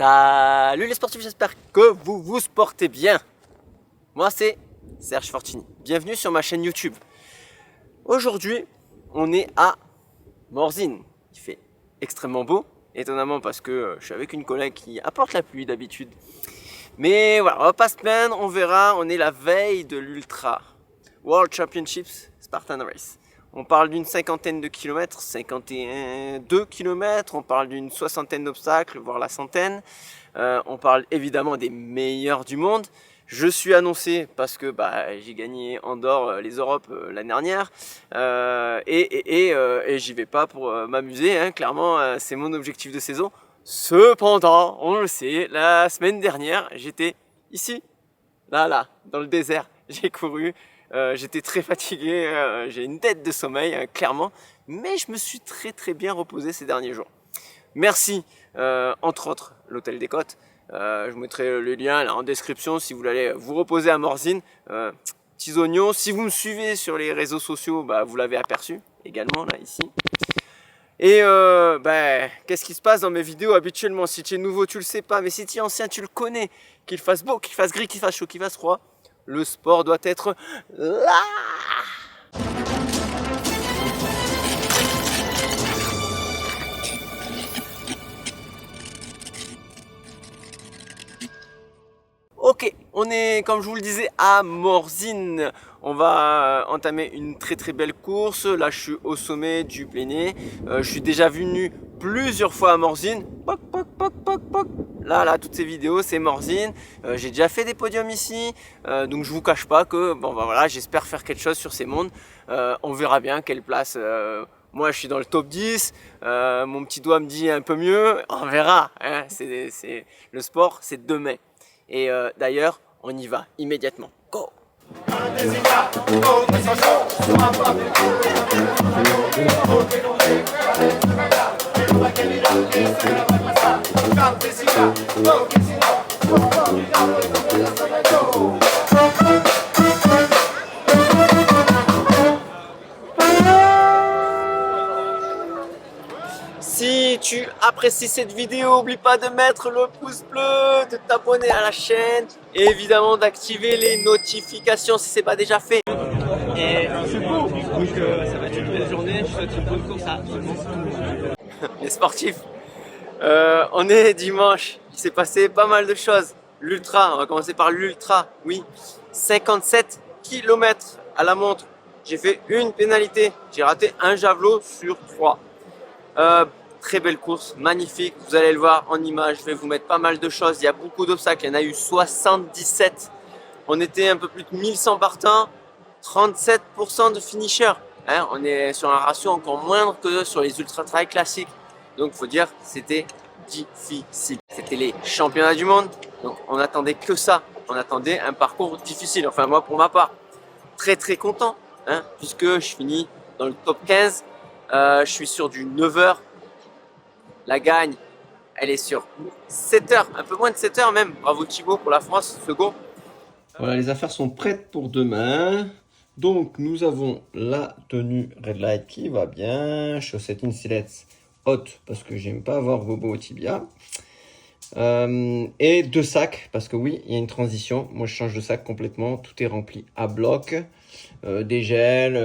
Salut les sportifs, j'espère que vous vous portez bien. Moi c'est Serge Fortini, bienvenue sur ma chaîne YouTube. Aujourd'hui on est à Morzine. Il fait extrêmement beau, étonnamment parce que je suis avec une collègue qui apporte la pluie d'habitude. Mais voilà, on va pas se plaindre, on verra, on est la veille de l'Ultra World Championships Spartan Race. On parle d'une cinquantaine de kilomètres, 51 kilomètres, on parle d'une soixantaine d'obstacles, voire la centaine. On parle évidemment des meilleurs du monde. Je suis annoncé parce que j'ai gagné Andorre, les Europes l'année dernière. Et j'y vais pas pour m'amuser, hein. Clairement, c'est mon objectif de saison. Cependant, on le sait, la semaine dernière, j'étais ici, là, dans le désert. J'ai couru. J'étais très fatigué, j'ai une tête de sommeil, clairement, mais je me suis très bien reposé ces derniers jours. Merci, entre autres, l'Hôtel des Côtes. Je vous mettrai le lien là en description si vous voulez aller vous reposer à Morzine. Petits oignons, si vous me suivez sur les réseaux sociaux, vous l'avez aperçu également là, ici. Et qu'est-ce qui se passe dans mes vidéos habituellement? Si tu es nouveau, tu le sais pas, mais si tu es ancien, tu le connais. Qu'il fasse beau, qu'il fasse gris, qu'il fasse chaud, qu'il fasse froid. Le sport doit être là. Ok, on est, comme je vous le disais, à Morzine. On va entamer une très belle course. Là, je suis au sommet du Pléné. Je suis déjà venu plusieurs fois à Morzine. Là, toutes ces vidéos, c'est Morzine. J'ai déjà fait des podiums ici. Donc, je vous cache pas que, voilà, j'espère faire quelque chose sur ces mondes. On verra bien quelle place. Moi, je suis dans le top 10. Mon petit doigt me dit un peu mieux. On verra. Hein. Le sport, c'est demain. Et d'ailleurs, on y va immédiatement. Go! Si tu apprécies cette vidéo, n'oublie pas de mettre le pouce bleu, de t'abonner à la chaîne et évidemment d'activer les notifications si ce n'est pas déjà fait. Et c'est beau, donc ça va être une belle journée, je souhaite une bonne course à tout le monde. Les sportifs, on est dimanche, il s'est passé pas mal de choses. L'ultra, on va commencer par l'ultra, oui, 57 km à la montre. J'ai fait une pénalité, j'ai raté un javelot sur 3. Très belle course, magnifique, vous allez le voir en image, je vais vous mettre pas mal de choses, il y a beaucoup d'obstacles, il y en a eu 77, on était un peu plus de 1100 partants, 37% de finishers, hein, on est sur un ratio encore moindre que sur les ultra trail classiques, donc il faut dire c'était difficile, c'était les championnats du monde, donc on attendait que ça, on attendait un parcours difficile, enfin moi pour ma part, très content, hein, puisque je finis dans le top 15, je suis sur du 9 h. La gagne, elle est sur 7 h, un peu moins de 7 h même. Bravo Thibaut pour la France, second. Voilà, les affaires sont prêtes pour demain. Donc, nous avons la tenue Red Light qui va bien. Chaussettes Insilettes hautes parce que j'aime pas avoir bobo au tibia. Et 2 sacs parce que oui, il y a une transition. Moi, je change de sac complètement. Tout est rempli à bloc. Des gels,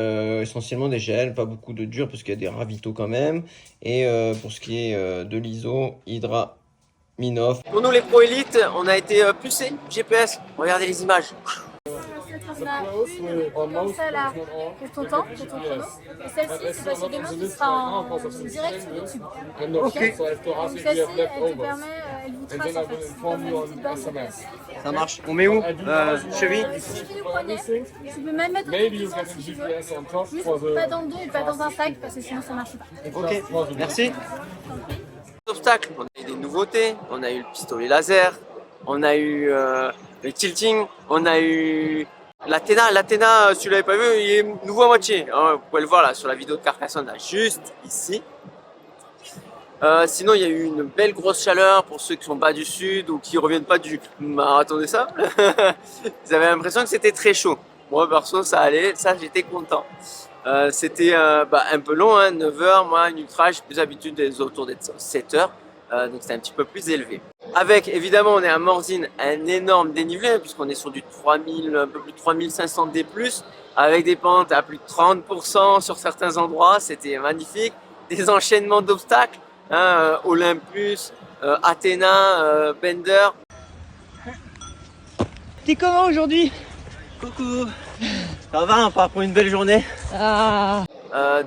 essentiellement des gels, pas beaucoup de dur parce qu'il y a des ravitaux quand même. Et pour ce qui est de l'ISO, Hydra Minoff. Pour nous les pro élites, on a été poussés GPS. Regardez les images. Comme ça là, pour ton temps, pour ton chrono. Et celle-ci, c'est possiblement qui sera en direct sur YouTube. Ok. Donc celle-ci, elle te permet, elle vous trace en fait. C'est comme une petite base. Ça marche. On met où cheville? Cheville ou poignet. Tu peux même mettre au cuisson si tu veux. Juste pas dans le dos et pas dans un sac parce que sinon ça marche pas. Ok, merci. Obstacles, on a eu des nouveautés, on a eu le pistolet laser, on a eu le tilting, on a eu l'Athéna. L'Athéna, si vous l'avez pas vu, il est nouveau à moitié. Hein, vous pouvez le voir là sur la vidéo de Carcassonne, là, juste ici. Sinon, il y a eu une belle grosse chaleur pour ceux qui sont pas du sud ou qui reviennent pas du marathon des sables. Ils avaient l'impression que c'était très chaud. Moi, perso, ça allait, ça j'étais content. C'était un peu long, hein, 9 h. Moi, une ultra, j'ai plus l'habitude d'être autour des 7 h. Donc c'était un petit peu plus élevé. Avec, évidemment, on est à Morzine, un énorme dénivelé, puisqu'on est sur du 3000, un peu plus de 3500 D+, avec des pentes à plus de 30% sur certains endroits, c'était magnifique. Des enchaînements d'obstacles, hein, Olympus, Athéna, Bender. T'es comment aujourd'hui? Coucou. Ça va, on part pour une belle journée.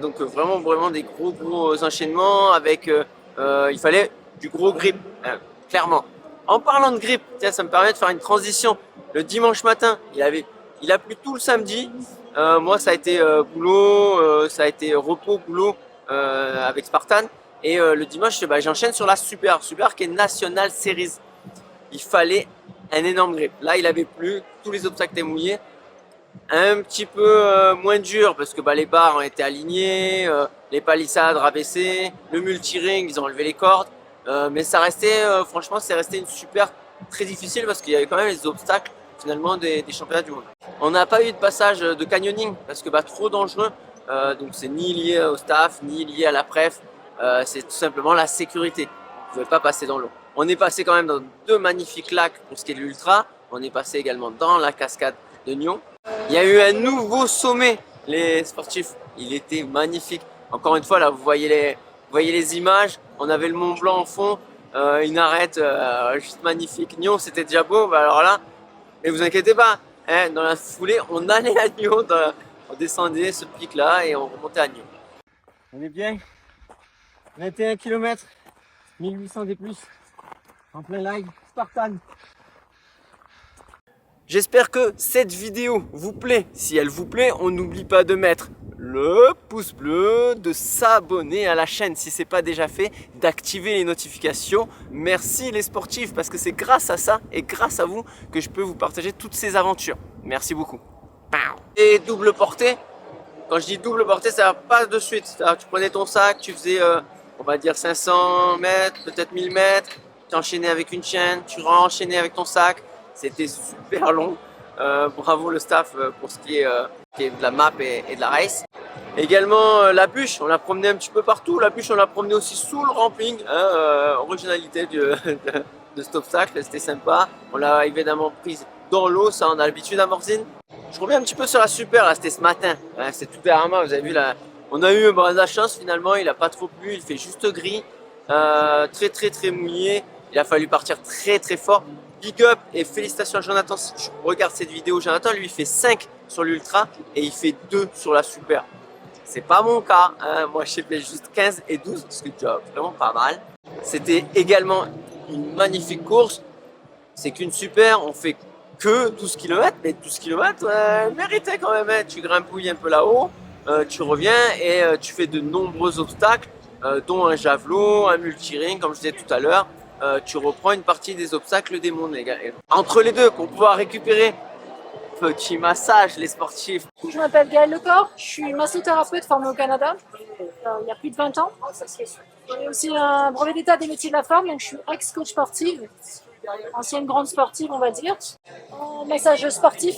Donc vraiment des gros enchaînements avec, il fallait du gros grip, clairement. En parlant de grip, tiens, ça me permet de faire une transition. Le dimanche matin, il a plu tout le samedi. Moi, ça a été boulot, ça a été repos, boulot avec Spartan. Et le dimanche, j'enchaîne sur la Super qui est National Series. Il fallait un énorme grip. Là, il avait plu, tous les obstacles étaient mouillés. Un petit peu moins dur parce que les barres ont été alignées, les palissades rabaissées, le multi-ring, ils ont enlevé les cordes. Mais ça restait, franchement, c'est resté une Super très difficile parce qu'il y avait quand même les obstacles finalement des championnats du monde. On n'a pas eu de passage de canyoning parce que trop dangereux. Donc c'est ni lié au staff, ni lié à la préf. C'est tout simplement la sécurité. Vous ne pouvez pas passer dans l'eau. On est passé quand même dans 2 magnifiques lacs pour ce qui est de l'ultra. On est passé également dans la cascade de Nyon. Il y a eu un nouveau sommet, les sportifs. Il était magnifique. Encore une fois, là, vous voyez les images. On avait le Mont Blanc en fond. Une arête juste magnifique. Nyon, c'était déjà beau. Alors là, mais vous inquiétez pas. Hein, dans la foulée, on allait à Nyon. On descendait ce pic-là et on remontait à Nyon. On est bien. 21 km, 1800 D+, en plein live, Spartan. J'espère que cette vidéo vous plaît. Si elle vous plaît, on n'oublie pas de mettre le pouce bleu, de s'abonner à la chaîne si ce n'est pas déjà fait, d'activer les notifications. Merci les sportifs parce que c'est grâce à ça et grâce à vous que je peux vous partager toutes ces aventures. Merci beaucoup. Et double portée. Quand je dis double portée, ça va pas de suite. Tu prenais ton sac, tu faisais, on va dire 500 mètres, peut-être 1000 mètres. Tu enchaînais avec une chaîne, tu enchaînais avec ton sac. C'était super long. Bravo le staff pour ce qui est de la map et de la race. Également la bûche, on l'a promenée un petit peu partout. La bûche, on l'a promenée aussi sous le ramping. Originalité de cet obstacle, c'était sympa. On l'a évidemment prise dans l'eau, ça on a l'habitude à Morzine. Je reviens un petit peu sur la Super, là c'était ce matin. C'est tout derrière moi, vous avez vu là. On a eu de la chance finalement, il n'a pas trop plu, il fait juste gris. Très mouillé. Il a fallu partir très fort. Big up et félicitations à Jonathan. Si tu regardes cette vidéo, Jonathan lui fait 5 sur l'Ultra et il fait 2 sur la Super. C'est pas mon cas, hein. Moi j'ai fait juste 15 et 12, ce qui est déjà vraiment pas mal. C'était également une magnifique course. C'est qu'une Super, on fait que 12 km, mais 12 km méritait quand même, hein. Tu grimpouilles un peu là-haut, tu reviens et tu fais de nombreux obstacles, dont un javelot, un multi-ring, comme je disais tout à l'heure. Tu reprends une partie des obstacles des mondes. Entre les deux, pour pouvoir récupérer petit massage, les sportifs. Je m'appelle Gaëlle Lecor, je suis massothérapeute formée au Canada il y a plus de 20 ans. J'ai aussi un brevet d'état des métiers de la forme, donc je suis ex-coach sportive, ancienne grande sportive on va dire. Un massage sportif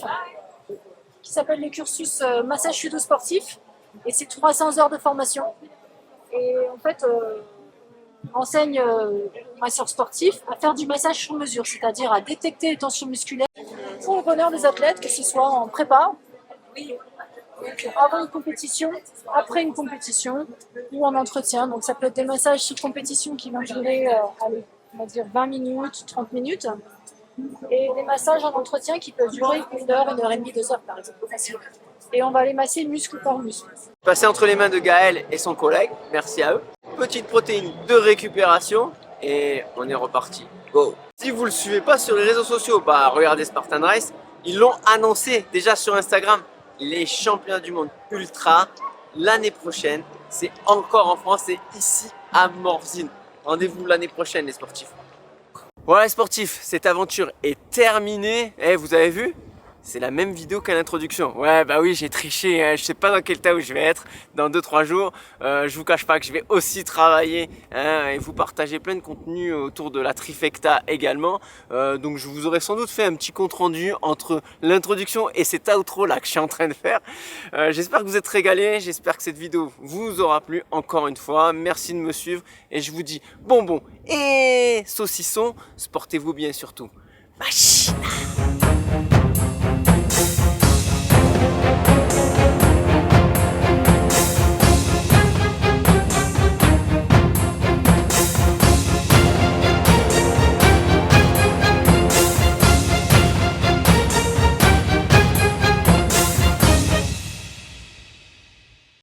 qui s'appelle le cursus massage pseudo sportif et c'est 300 heures de formation. Et en fait, on enseigne aux masseurs sportifs à faire du massage sur mesure, c'est-à-dire à détecter les tensions musculaires pour le bonheur des athlètes, que ce soit en prépa, avant une compétition, après une compétition ou en entretien. Donc ça peut être des massages sous compétition qui vont durer on va dire 20 minutes, 30 minutes et des massages en entretien qui peuvent durer 1 heure, 1 heure et demie, 2 heures par exemple. Et on va les masser muscle par muscle. Passé entre les mains de Gaël et son collègue, merci à eux. Petite protéine de récupération et on est reparti. Go! Si vous ne le suivez pas sur les réseaux sociaux, regardez Spartan Race. Ils l'ont annoncé déjà sur Instagram. Les championnats du monde ultra l'année prochaine. C'est encore en France, c'est ici à Morzine. Rendez-vous l'année prochaine les sportifs. Voilà les sportifs, cette aventure est terminée. Vous avez vu? c'est la même vidéo qu'à l'introduction. Ouais, bah oui, j'ai triché, hein. Je sais pas dans quel état où je vais être dans 2-3 jours. Je vous cache pas que je vais aussi travailler, hein, et vous partager plein de contenu autour de la trifecta également. Donc je vous aurais sans doute fait un petit compte rendu entre l'introduction et cet outro là que je suis en train de faire. J'espère que vous êtes régalés, j'espère que cette vidéo vous aura plu encore une fois. Merci de me suivre et je vous dis bonbon et saucisson, portez-vous bien surtout. Machine.